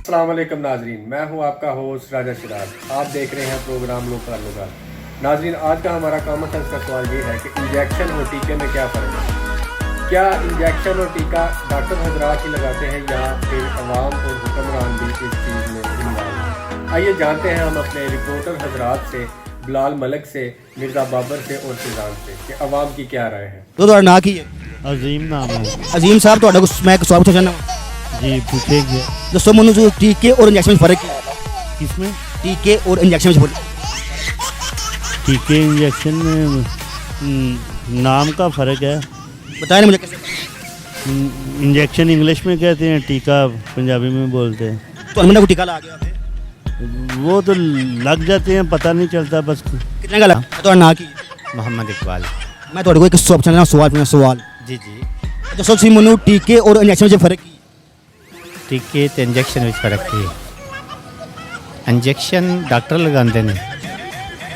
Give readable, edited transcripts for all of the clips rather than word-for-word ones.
अस्सलाम वालेकुम नाजरीन, मैं हूं आपका होस्ट राजा शिराज। आप देख रहे हैं प्रोग्राम लोकल लोकल। नाजरीन, आज का हमारा कॉमन सेंस का सवाल ये है कि इंजेक्शन और टीके में क्या फ़र्क है। क्या इंजेक्शन और टीका डॉक्टर हजरात ही लगाते हैं या फिर अवाम और हुक्मरान भी इस चीज़ में इन्वॉल्व हैं? आइए जानते हैं हम अपने रिपोर्टर हजरात से, बिलाल मलिक से, मिर्ज़ा बाबर से और फिजान से कि अवाम की क्या राय है। तो ਤੁਹਾਡਾ ਨਾਂ ਕੀ ਹੈ? अजीम नाम है ਅਜ਼ੀਮ ਸਾਹਿਬ, ਤੁਹਾਡਾ ਕੁਛ ਮੈਂ ਇੱਕ ਸਵਾਲ ਪੁੱਛਣਾ ਚਾਹੁੰਦਾ ਹਾਂ। जी पूछेंगे ਦੱਸੋ ਮੈਨੂੰ ਜੋ ਟੀਕੇ ਔਰ ਇੰਜੈਕਸ਼ਨ ਵਿੱਚ ਫਰਕ ਕੀ ਹੈ? किसमें ਟੀਕੇ ਔਰ ਇੰਜੈਕਸ਼ਨ ਵਿੱਚ ਫਰਕ टीके इंजेक्शन में नाम का फ़र्क है। बताया ना मुझे कैसे। इंजेक्शन इंग्लिश में कहते हैं, टीका पंजाबी में बोलते हैं। ਤੁਹਾਨੂੰ ਮੈਨੂੰ ਕੋਈ ਟੀਕਾ ਲਾ ਗਿਆ वो तो लग जाते हैं, पता नहीं चलता बस। ਕਿੰਨੇ ਗੱਲ ਤੁਹਾਡਾ ਨਾਂ ਕੀ ਹੈ? मोहम्मद इकबाल। ਮੈਂ ਤੁਹਾਡੇ ਕੋਲ ਇੱਕ ਸਵਾਲ ਪੁੱਛਣਾ ਚਾਹੁੰਦਾ ਸਵਾਲ जी जी। ਦੱਸੋ ਤੁਸੀਂ ਮੈਨੂੰ ਟੀਕੇ ਔਰ ਇੰਜੈਕਸ਼ਨ ਵਿੱਚ ਫਰਕ ਕੀ ਹੈ? टीके तो इंजेक्शन में फर्क की इंजेक्शन डॉक्टर लगाते हैं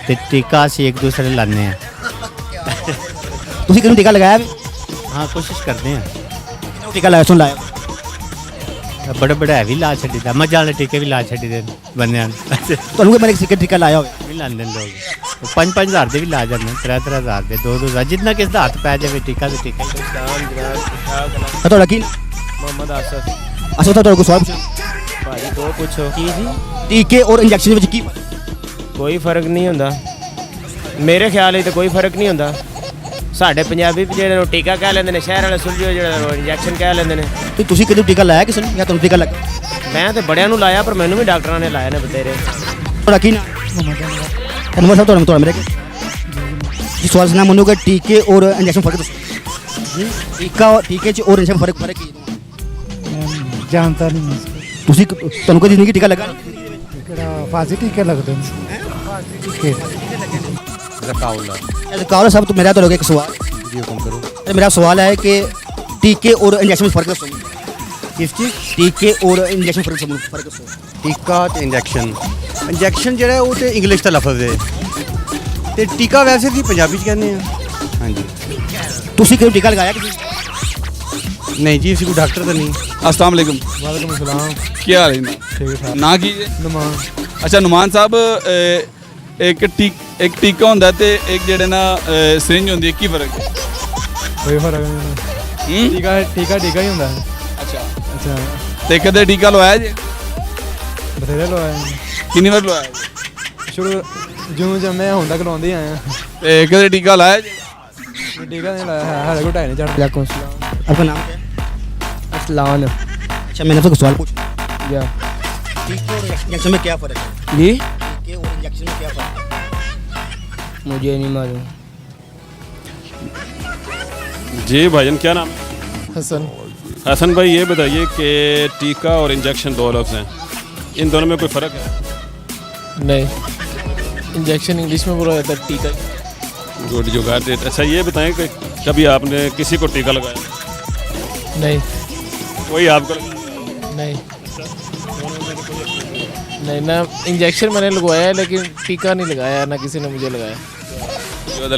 तो टीका असी एक दूसरे लाने हैं। ਤੁਸੀਂ ਕਿਹਨੂੰ ਟੀਕਾ ਲਗਾਇਆ ਵੀ? हाँ कोशिश करते हैं। ਕਿਹਨੂੰ ਟੀਕਾ ਲਾਇਆ ਸੁਣ ਲਾਇਆ? बड़े बड़े है भी ला छी दा, मजा वाले टीके भी ला छी दे बंदे ਤੁਹਾਨੂੰ ਕੋਈ ਮੇਰੇ ਕਿਸੇ ਟੀਕਾ ਲਾਇਆ ਹੋਵੇ? भी लाते लोग 5-5 हज़ार के भी ला जाते, 3-3 हज़ार के 2-2 हज़ार, जितना किस हाथ पै जाए टीका तो टीका। ਤੁਹਾਡਾ ਕੀ मोहम्मद आसफ। ਅਸਲ ਤੁਹਾਡੇ ਕੋਲ ਸਵਾਲ ਪੁੱਛਣਾ भाई दो पूछो की जी। ਟੀਕੇ ਔਰ ਇੰਜੈਕਸ਼ਨ ਵਿੱਚ ਕੀ ਫਰਕ? कोई फर्क नहीं होंदा मेरे ख्याल तो कोई फर्क नहीं होंदा। साढ़े पंजाबी जो टीका कह लेंगे, शहर वाले सुलझो जो इंजैक्शन कह लेंगे। ਤੇ ਤੁਸੀਂ ਕਿਹਨੂੰ ਟੀਕਾ ਲਾਇਆ ਕਿਸੇ ਨੂੰ ਜਾਂ ਤੁਹਾਨੂੰ ਟੀਕਾ ਲੱਗਾ? मैं तो बड़िया लाया पर मैनू भी डॉक्टर ने लाया ने बतेरे। ਤੁਹਾਡਾ ਕੀ ਨਾਮ? ਅਨਵਰ ਸਾਹਿਬ, ਤੁਹਾਡਾ ਮੇਰੇ ਜੀ ਸਵਾਲ ਸੁਣਾ ਮੈਨੂੰ ਕਿ ਟੀਕੇ ਔਰ ਇੰਜੈਕਸ਼ਨ ਫਰਕ ਦੱਸੋ। ਟੀਕੇ 'ਚ ਔਰ ਇੰਜੈਕਸ਼ਨ ਫਰਕ ਕੀ ਹੈ? जानता नहीं मैं इसको। ਤੁਸੀਂ ਤੁਹਾਨੂੰ ਕਦੀ ਜ਼ਿੰਦਗੀ ਟੀਕਾ ਲੱਗਾ? फांसी टीके लगते हैं। ਕਾਲ ਸਾਹਿਬ ਤੋਂ ਮੇਰਾ ਤੁਹਾਡੇ ਇੱਕ ਸਵਾਲ जी हुक्म करो। मेरा सवाल है कि टीके और इंजेक्शन में फर्क दसो। किस चीज़? टीके और इंजेक्शन फर्क दसो। टीका ते इंजैक्शन ਜਿਹੜਾ ਉਹ ਤੇ ਇੰਗਲਿਸ਼ ਦਾ ਲਫ਼ਜ਼ ਹੈ ਤੇ ਟੀਕਾ ਵੈਸੇ ਵੀ ਪੰਜਾਬੀ ਚ ਕਹਿੰਦੇ ਆ। ਹਾਂਜੀ ਤੁਸੀਂ ਕਿਹਨੂੰ ਟੀਕਾ ਲਗਾਇਆ ਕਿਸੇ? ਨਹੀਂ ਜੀ, ਅਸੀਂ ਕੋਈ ਡਾਕਟਰ ਤਾਂ ਨਹੀਂ। अस्सलाम वालेकुम। वालेकुम अस्सलाम। क्या हाल है? ठीक ठाक। ना की नुमान। अच्छा नुमान साहब, एक टीका होंदा ते एक जेह्ड़े ना सिरिंज होंदी है, की फर्क है? कोई फर्क नहीं। टीका टीका ही होंदा है। अच्छा ते कदे टीका लवाया जे? बथेरे लोग किन्नी बार लवाया? शुरू जिਉਂ ਜੰਮੇ ਹੁਣ ਤੱਕ ਲਾਉਂਦੇ ਹੀ ਆਏ ਆ। ते कदे टीका लाया जे? ਟੀਕਾ ਨਹੀਂ ਲਾਇਆ ਹੈ, ਸਾਡੇ ਕੋਲ ਢਾਈ ਨਹੀਂ ਚੜ੍ਹਦਾ। ਵਾਲੇकुम अस्सलाम। आपका नाम क्या है? असलान। अच्छा, मैंने आपसे सवाल पूछा। या टीके और इंजेक्शन में क्या फर्क है? जी टीके और इंजेक्शन में क्या फर्क है? मुझे नहीं मालूम। जी भाईजान, क्या नाम है? हसन। हसन भाई, ये बताइए कि टीका और इंजेक्शन दो लफ्ज़ हैं, इन दोनों में कोई फ़र्क है? नहीं, इंजेक्शन इंग्लिश में बोला जाता है, टीका गुड जुगाड़ देते। अच्छा ये बताएं कि कभी आपने किसी को टीका लगाया? नहीं कोई आपको लगाया? नहीं नहीं ना, इंजेक्शन मैंने लगवाया है लेकिन टीका नहीं लगाया, ना किसी ने मुझे लगाया।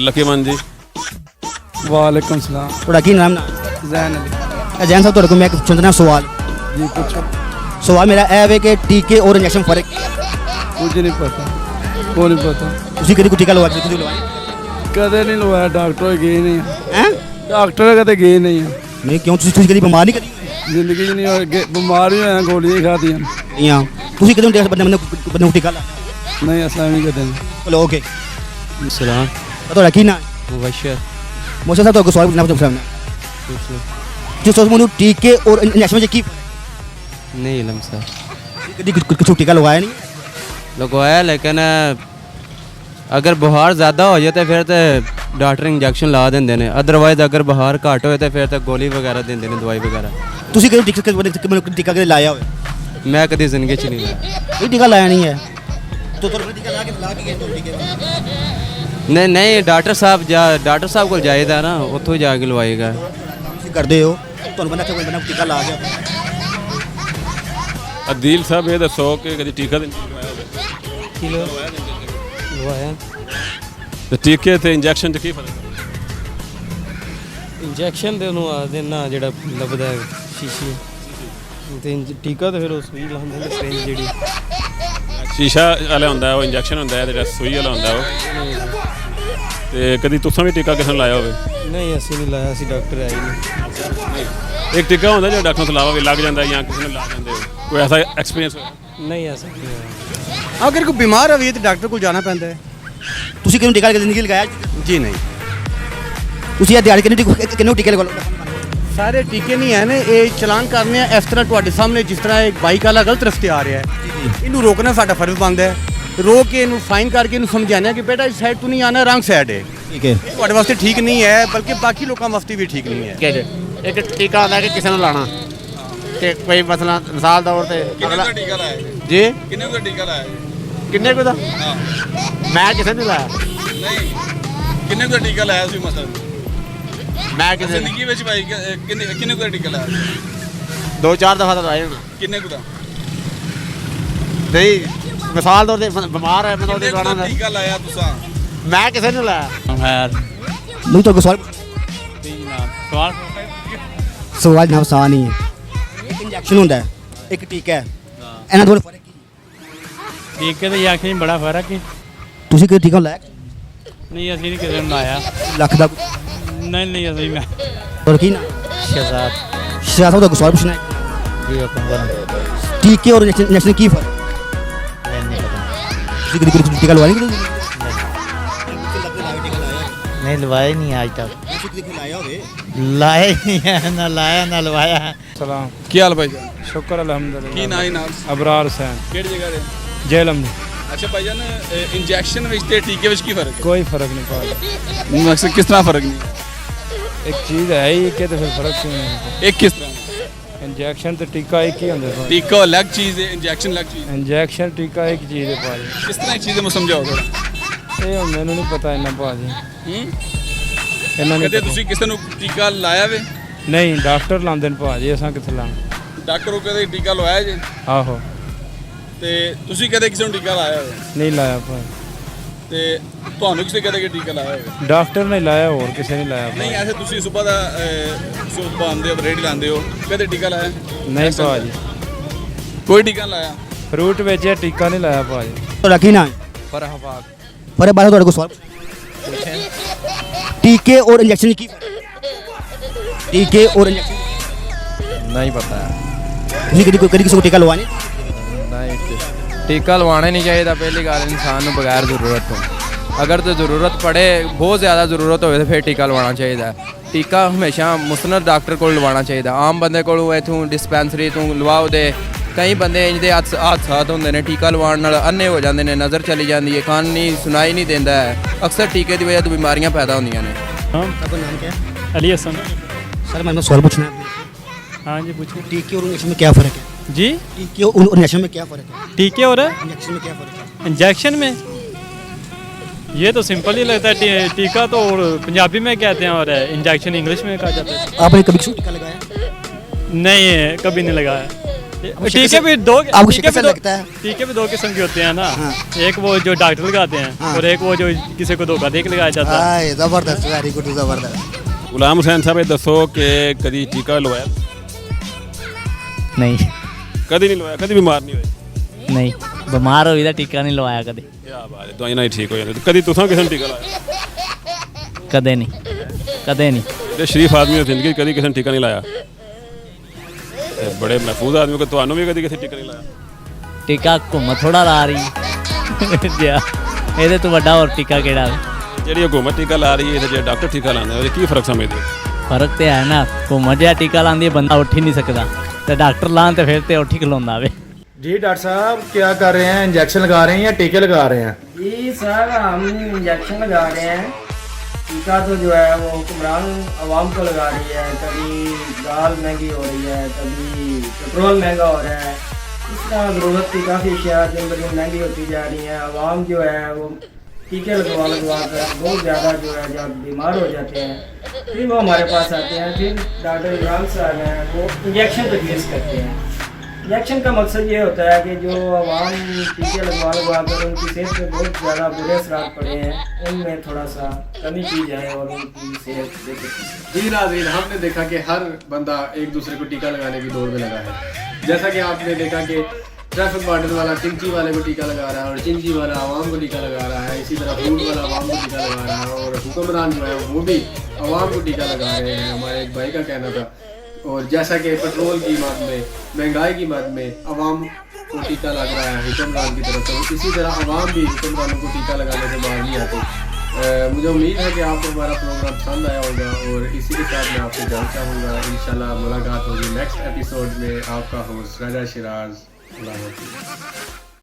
लकी मान जी। वालेकुम सलाम। थोड़ा की नाम ना जैन अली। जैन साहब, को मैं एक सुनना सवाल। जी पूछो। सवाल मेरा है कि टीके और इंजेक्शन फर्क क्या है? मुझे नहीं पता, को नहीं पता। ਤੁਸੀਂ ਕਿਹਦੀ ਕੋ ਟੀਕਾ ਲਵਾਇਆ? ਕਿਹਦੀ ਲਵਾਇਆ? ਕਦੇ ਨਹੀਂ ਲਵਾਇਆ, ਡਾਕਟਰ ਗਏ ਨਹੀਂ। हैं? ਡਾਕਟਰ ਕਦੇ ਗਏ ਨਹੀਂ। नहीं क्यों? ਤੁਸੀਂ ਕਦੀ ਬਿਮਾਰ ਨਹੀਂ ਕਰੀ? ਜ਼ਿੰਦਗੀ 'ਚ ਨਹੀਂ ਹੋਏ, ਬਿਮਾਰ ਹੀ ਹੋਇਆ, ਗੋਲੀਆਂ ਖਾਦੀਆਂ। ਨਹੀਂ ਆ। ਤੁਸੀਂ ਕਿਦੋਂ ਬੰਦੇ ਨੂੰ ਟੀਕਾ ਲਾਇਆ? ਨਹੀਂ ਅਸਲਾਂ ਨਹੀਂ ਕਦੇ। ਚਲੋ ਓਕੇ। सलाम। ਤੁਹਾਡਾ ਕੀ ਨਾਮ? मुबशर। ਮੋਸ਼ਾ ਸਾਹਿਬ, ਤੁਹਾਨੂੰ ਸਵਾਲ ਪੁੱਛਣਾ ਚਾਹੁੰਦਾ। ਜਿਸ ਤੋਂ ਮੈਨੂੰ ਟੀਕੇ ਔਰ ਇੰਜੈਕਸ਼ਨ ਵਿੱਚ ਕੀ नहीं इलम सर। कभी कुछ टीका लगवाया नहीं? लगवाया, लेकिन अगर बुखार ज़्यादा हो जाए तो फिर तो डॉक्टर इंजेक्शन ला देंगे ने, अदरवाइज अगर बुखार घट हो तो फिर तो गोली वगैरह देंगे ने, दवाई वगैरह। ਤੁਸੀਂ ਕਿਹਨੂੰ ਟੀਕਾ ਕਦੇ ਲਾਇਆ ਹੋਵੇ? मैं कभी जिंदगी च नहीं लाया। ਕੋਈ ਟੀਕਾ ਲਾਇਆ ਨਹੀਂ ਹੈ? तो ਟੀਕਾ ਲਾ ਕੇ ਗਏ ਟੀਕੇ? नहीं डॉक्टर साहब को जाएगा ना, उत्थों जाके लवाएगा। ਤੁਸੀਂ ਕਰਦੇ ਹੋ, ਤੁਹਾਨੂੰ ਬੰਦਾ ਕੋਈ ਬੰਦਾ ਟੀਕਾ ਲਾ ਗਿਆ। अदील साहब ये दसो कि कभी टीका तो नहीं लगवाया? लवाया। तो टीके ते इंजेक्शन ते की फर्क है? इंजेक्शन ਦੇ ਨੂੰ ਆ ਦੇਣਾ ਜਿਹੜਾ ਲੱਭਦਾ ਸ਼ੀਸ਼ੀ। ਤੇ ਟੀਕਾ ਤਾਂ ਫਿਰ ਉਹ ਸੂਈ ਲਾਉਂਦੇ ਨੇ ਸਿਰਿੰਜ ਜਿਹੜੀ ਸ਼ੀਸ਼ਾ ਵਾਲਾ ਹੁੰਦਾ ਉਹ ਇੰਜੈਕਸ਼ਨ ਹੁੰਦਾ ਹੈ ਤੇ ਜਿਹੜਾ ਸੂਈ ਵਾਲਾ ਹੁੰਦਾ ਉਹ ਤੇ ਕਦੀ ਤੁਸੀਂ ਵੀ ਟੀਕਾ ਕਿਸੇ ਨੂੰ ਲਾਇਆ ਹੋਵੇ? ਨਹੀਂ ਅਸੀਂ ਨਹੀਂ ਲਾਇਆ, ਅਸੀਂ ਡਾਕਟਰ ਆਏ ਨਹੀਂ। ਇੱਕ ਟੀਕਾ ਹੁੰਦਾ ਜਿਹੜਾ ਡਾਕਟਰ ਤੋਂ ਇਲਾਵਾ ਵੀ ਲੱਗ ਜਾਂਦਾ ਜਾਂ ਕਿਸੇ ਨੂੰ ਲਾ ਜਾਂਦੇ ਹੋ, ਕੋਈ ਐਸਾ ਐਕਸਪੀਰੀਅੰਸ ਹੋਇਆ? ਨਹੀਂ ਐਸਾ ਨਹੀਂ ਹੋਇਆ। ਅਗਰ ਕੋਈ ਬਿਮਾਰ ਹੋਵੇ ਤਾਂ ਡਾਕਟਰ ਕੋਲ ਜਾਣਾ ਪੈਂਦਾ ਹੈ। ਤੁਸੀਂ ਕਿਹਨੂੰ ਟੀਕਾ ਜ਼ਿੰਦਗੀ ਲਗਾਇਆ? ਜੀ ਨਹੀਂ, ਤੁਸੀਂ ਇਹ ਦਿਹਾੜੀ ਕਿਹਨੂੰ ਟੀਕੇ ਲਗਵਾ? ਸਾਰੇ ਟੀਕੇ ਨਹੀਂ ਹੈ ਨੇ, ਇਹ ਚਲਾਨ ਕਰਨੇ ਆ ਇਸ ਤਰ੍ਹਾਂ ਤੁਹਾਡੇ ਸਾਹਮਣੇ, ਜਿਸ ਤਰ੍ਹਾਂ ਇੱਕ ਬਾਈਕ ਵਾਲਾ ਗਲਤ ਰਸਤੇ ਆ ਰਿਹਾ ਹੈ, ਇਹਨੂੰ ਰੋਕਣਾ ਸਾਡਾ ਫਰਜ਼ ਬਣਦਾ ਹੈ। ਰੋਕ ਕੇ ਇਹਨੂੰ ਫਾਈਨ ਕਰਕੇ ਇਹਨੂੰ ਸਮਝਾਉਣਾ ਕਿ ਬੇਟਾ ਇਸ ਸਾਈਡ ਤੋਂ ਨਹੀਂ ਆਣਾ, ਰੰਗ ਸਾਈਡ ਹੈ। ਠੀਕ ਹੈ, ਤੁਹਾਡੇ ਵਾਸਤੇ ਠੀਕ ਨਹੀਂ ਹੈ, ਬਲਕਿ ਬਾਕੀ ਲੋਕਾਂ ਵਾਸਤੇ ਵੀ ਠੀਕ ਨਹੀਂ ਹੈ। ਇੱਕ ਟੀਕਾ ਹੁੰਦਾ ਕਿ ਕਿਸੇ ਨੂੰ ਲਾਣਾ ਕਿ ਕੋਈ ਮਸਲਾ ਮਿਸਾਲ ਤੌਰ ਤੇ ਕਿੰਨੇ ਦਾ ਟੀਕਾ ਲਾਇਆ ਜੀ ਕਿੰਨੇ ਦਾ ਟੀਕਾ ਲਾਇਆ ਕਿੰਨੇ ਕੁ ਦਾ ਹਾਂ ਮੈਂ ਕਿਸੇ ਨੂੰ ਲਾਇਆ ਨਹੀਂ ਕਿੰਨੇ ਦਾ ਟੀਕਾ ਲਾਇਆ ਸੀ ਮਸਲ ਮੈਂ ਕਿਸੇ ਜ਼ਿੰਦਗੀ ਵਿੱਚ ਭਾਈ ਕਿੰਨੇ ਦਾ ਟੀਕਾ ਲਾਇਆ 2-4 ਦਫਾ ਤਾਂ ਲਾਇਆ ਹੋਣਾ ਕਿੰਨੇ ਦਾ ਨਹੀਂ ਮਿਸਾਲ ਤੌਰ ਤੇ ਬਿਮਾਰ ਹੈ ਮੈਨੂੰ ਉਹਦੇ ਕਿੰਨੇ ਲਾਣਾ ਦਾ ਟੀਕਾ ਲਾਇਆ ਤੁਸੀਂ ਮੈਂ ਕਿਸੇ ਨੂੰ ਲਾਇਆ ਨਹੀਂ ਤੁਹਾਡੇ ਸਵਾਲ ਸਵਾਲ ਜਨਾਬ ਆਸਾਨ ਨਹੀਂ ਹੈ। ਇੱਕ ਇੰਜੈਕਸ਼ਨ ਹੁੰਦਾ ਹੈ, ਇੱਕ ਟੀਕਾ ਹੈ, ਇਹਨਾਂ ਦੋਵੇਂ ਫਰਕ ਕੀ ਹੈ? ਟੀਕੇ ਤੇ ਇੰਜੈਕਸ਼ਨ 'ਚ ਬੜਾ ਫਰਕ ਹੈ। ਤੁਸੀਂ ਕਿਹੜਾ ਟੀਕਾ ਲਾਇਆ? ਨਹੀਂ ਅਸੀਂ ਨਹੀਂ ਕਿਸੇ ਨੂੰ ਲਾਇਆ। ਲੱਖ ਦਾ ਨਹੀਂ ਅਸੀਂ ਮੈਂ और की ना शहजाद का सवाल पूछना है जी। टीके और इंजेक्शन की फर्क? नहीं टीका लगा नहीं लवाया ही नहीं आज तक, लाया ही नहीं है, ना लाया ना लवाया है। सलाम, ਕੀ ਹਾਲ ਭਾਈ ਜਾਨ शुक्र अल्हम्दुलिल्लाह। ਕੀ ਨਾਂ ਹੈ ਨਾਲ अबरार हुसैन, ਕਿਹੜੀ ਜਗ੍ਹਾ ਦੇ जेलम में। ਅੱਛਾ ਭਾਈ ਜਾਨ ਇੰਜੈਕਸ਼ਨ ਵਿੱਚ ਤੇ ਟੀਕੇ ਵਿੱਚ ਕੀ ਫਰਕ कोई फर्क नहीं पड़ा। ਹੈ ਮਕਸਦ ਕਿਸ ਤਰ੍ਹਾਂ ਫਰਕ ਨਹੀਂ एक चीज़ है ही कि तो फिर फर्क क्यों नहीं? ਇੱਕ ਕਿਸ ਤਰ੍ਹਾਂ इंजेक्शन तो टीका एक ही होंगे। ਟੀਕਾ ਅਲੱਗ ਚੀਜ਼ ਹੈ ਇੰਜੈਕਸ਼ਨ ਅਲੱਗ ਚੀਜ਼ ਹੈ इंजेक्शन टीका एक चीज़ है भाजी। ਕਿਸ ਤਰ੍ਹਾਂ ਚੀਜ਼ ਹੈ ਮੈਂ ਸਮਝਾਓ ਥੋੜਾ ये हुण मैनू नहीं पता इन्ना भाजी, इन्ना नहीं ਕਦੇ पता। ਤੁਸੀਂ ਕਿਸੇ ਨੂੰ ਟੀਕਾ ਲਾਇਆ ਵੇ नहीं डॉक्टर लांदे ने भाजी, असां कित्थे लाना। ਡਾਕਟਰ ਨੂੰ ਕਦੇ ਟੀਕਾ ਲਵਾਇਆ ਜੇ आहो ਤੇ ਤੁਸੀਂ ਕਦੇ ਕਿਸੇ ਨੂੰ ਟੀਕਾ ਲਾਇਆ ਹੋਵੇ नहीं लाया भाजी, ਤੇ ਤੁਹਾਨੂੰ ਕਿਸੇ ਕਦੇ ਟੀਕਾ ਲਾਇਆ ਹੋਵੇ डॉक्टर ने लाया और किसी ने लाया ਨਹੀਂ भाजी। ਐਸੇ ਤੁਸੀਂ ਸਵੇਰ ਦਾ ਸੁਬਹ ਆਉਂਦੇ ਹੋ ਰੇੜੀ ਲਾਉਂਦੇ ਹੋ ਕਦੇ ਟੀਕਾ ਲਾਇਆ नहीं भाजी, ਕੋਈ ਟੀਕਾ ਲਾਇਆ फ्रूट बेचे टीका नहीं लाया भाजी। तो रखी ना फरहबाग पर बात थोड़े को सवाल टीके और इंजेक्शन की टीके और इंजेक्शन नहीं पता है। ਤੁਸੀਂ ਕਦੀ ਕਿਸੇ ਨੂੰ ਟੀਕਾ ਲਵਾਣੀ? नहीं टीका लवाना नहीं चाहिए। पहली गल इंसान ਨੂੰ बगैर ਜ਼ਰੂਰਤ ਤੋਂ, अगर तो ज़रूरत पड़े बहुत ज़्यादा ज़रूरत होवे तो फिर टीका लवाना चाहिए। टीका हमेशा मुस्नद डॉक्टर को लवाना चाहिए। आम बंदे को इथों डिस्पेंसरी तो लवाओ दे कई बंदे इंजदे हादसात होंदे ने टीका लवाण नाल अन्ने हो जाते हैं, नज़र चली जाती है, कान नहीं सुनाई नहीं देता है। अक्सर टीके की वजह तो बीमारियां पैदा होंदियां ने। आपका नाम क्या है? अली हसन। सर मैंने सवाल पूछना है। हाँ जी पूछिए। टीके और इंजेक्शन में क्या फ़र्क है? जी टीके और इंजेक्शन में क्या फ़र्क है? टीके और इंजेक्शन में क्या फ़र्क है? इंजेक्शन में ये तो सिंपल ही लगता है। टीका तो और पंजाबी में कहते हैं और इंजेक्शन इंग्लिश में कहा जाता है। आपने कभी किसी को टीका लगाया? नहीं कभी नहीं लगाया। टीके भी दो आपको शिक्का से लगता है? टीके भी दो किस्म के होते हैं ना। हाँ। एक वो जो डॉक्टर लगाते हैं हाँ। और एक वो जो किसी को धोखा दे के लगाया जाता है। ज़बरदस्त, वेरी गुड, ज़बरदस्त। ਗੁਲਾਮ ਹੁਸੈਨ ਸਾਹਿਬ ਇਹ ਦੱਸੋ ਕਿ ਕਦੀ ਟੀਕਾ ਲਵਾਇਆ? नहीं ਕਦੀ ਨਹੀਂ ਲਵਾਇਆ? ਕਦੀ ਬਿਮਾਰ ਨਹੀਂ ਹੋਏ? नहीं बीमार हुई तो टीका नहीं लवाया कदे, ਕੀ ਬਾਤ ਹੈ, ਦਵਾਈ ਨਾਲ ਹੀ ਠੀਕ ਹੋ ਜਾਂਦੇ। ਕਦੀ ਤੁਸੀਂ ਕਿਸੇ ਨੂੰ ਟੀਕਾ ਲਾਇਆ? कदे नहीं, कदे नहीं। ਜਿਹੜੇ ਸ਼ਰੀਫ ਆਦਮੀ ਹੋ ਜ਼ਿੰਦਗੀ 'ਚ ਕਦੀ ਕਿਸੇ ਨੂੰ ਟੀਕਾ ਨਹੀਂ ਲਾਇਆ ਤੇ ਬੜੇ ਮਹਿਫੂਜ਼ ਆਦਮੀ ਹੋ, ਤੁਹਾਨੂੰ ਵੀ ਕਦੀ ਕਿਸੇ ਟੀਕਾ ਨਹੀਂ ਲਾਇਆ? टीका घुम थोड़ा ला रही जा ਇਹਦੇ ਤੋਂ ਵੱਡਾ ਹੋਰ ਟੀਕਾ ਕਿਹੜਾ? ਜਿਹੜੀ ਹਕੂਮਤ ਟੀਕਾ ਲਾ ਰਹੀ ਹੈ ਤੇ ਜਿਹੜੇ ਡਾਕਟਰ ਟੀਕਾ ਲਾਉਂਦੇ ਉਹਦੇ ਕੀ ਫਰਕ ਸਮਝਦੇ ਹੋ? ਫਰਕ ਤੇ ਹੈ ਨਾ। ਘੁੰਮ ਜਿਹਾ ਟੀਕਾ ਲਾਉਂਦੀ ਬੰਦਾ ਉੱਠ ਹੀ ਨਹੀਂ ਸਕਦਾ ਤੇ ਡਾਕਟਰ ਲਾਉਣ ਤੇ ਫਿਰ ਤੇ ਉੱਠ ਹੀ ਖਲੋਂਦਾ ਵੇ। जी डॉक्टर साहब क्या कर रहे हैं? इंजेक्शन लगा रहे हैं या टीके लगा रहे हैं? जी सर हम इंजेक्शन लगा रहे हैं। टीका तो जो है वो हुक्मरान आवाम को लगा रही है। कभी दाल महंगी हो रही है, कभी पेट्रोल महंगा हो रहा है। इस तरह ज़रूरत की काफ़ी अशिया दिन ब दिन महंगी होती जा रही हैं। आवाम जो है वो टीके लगवा कर बहुत ज़्यादा जो है जब बीमार हो जाते हैं फिर वो हमारे पास आते हैं। फिर डॉक्टर इमरान साहब हैं वो इंजेक्शन तजवीज़ करते हैं। इंजेक्शन का मकसद ये होता है कि जो आवाम टीके लगवा कर उनकी सेहत पे बहुत ज़्यादा बुरे असरात पड़े हैं, उनमें थोड़ा सा कमी की जाए और उनकी सेहत बेहतर। जी नाज़रीन, हमने देखा कि हर बंदा एक दूसरे को टीका लगाने की दौड़ में लगा है। जैसा कि आपने देखा कि ट्रैफिक वार्डन वाला चिंची वाले को टीका लगा रहा है और चिंची वाला आवाम को टीका लगा रहा है, इसी तरह फ्रूट वाला आवाम को टीका लगा रहा है और हुक्मरान जो है वो भी आवाम को टीका लगा रहे हैं। हमारे एक भाई का कहना था। और जैसा कि पेट्रोल की मद में, महंगाई की मद में आवाम को टीका लग रहा है हुक्मरान की तरफ से, इसी तरह आवाम भी हुक्मरानों को टीका लगाने से बाहर नहीं आती। मुझे उम्मीद है कि आपको हमारा प्रोग्राम पसंद आया होगा और इसी के साथ मैं आपसे जाना चाहूँगा। इंशाल्लाह मुलाकात होगी नेक्स्ट एपिसोड में। आपका होस्ट राजा शिराज। अल्लाह हाफ़िज़।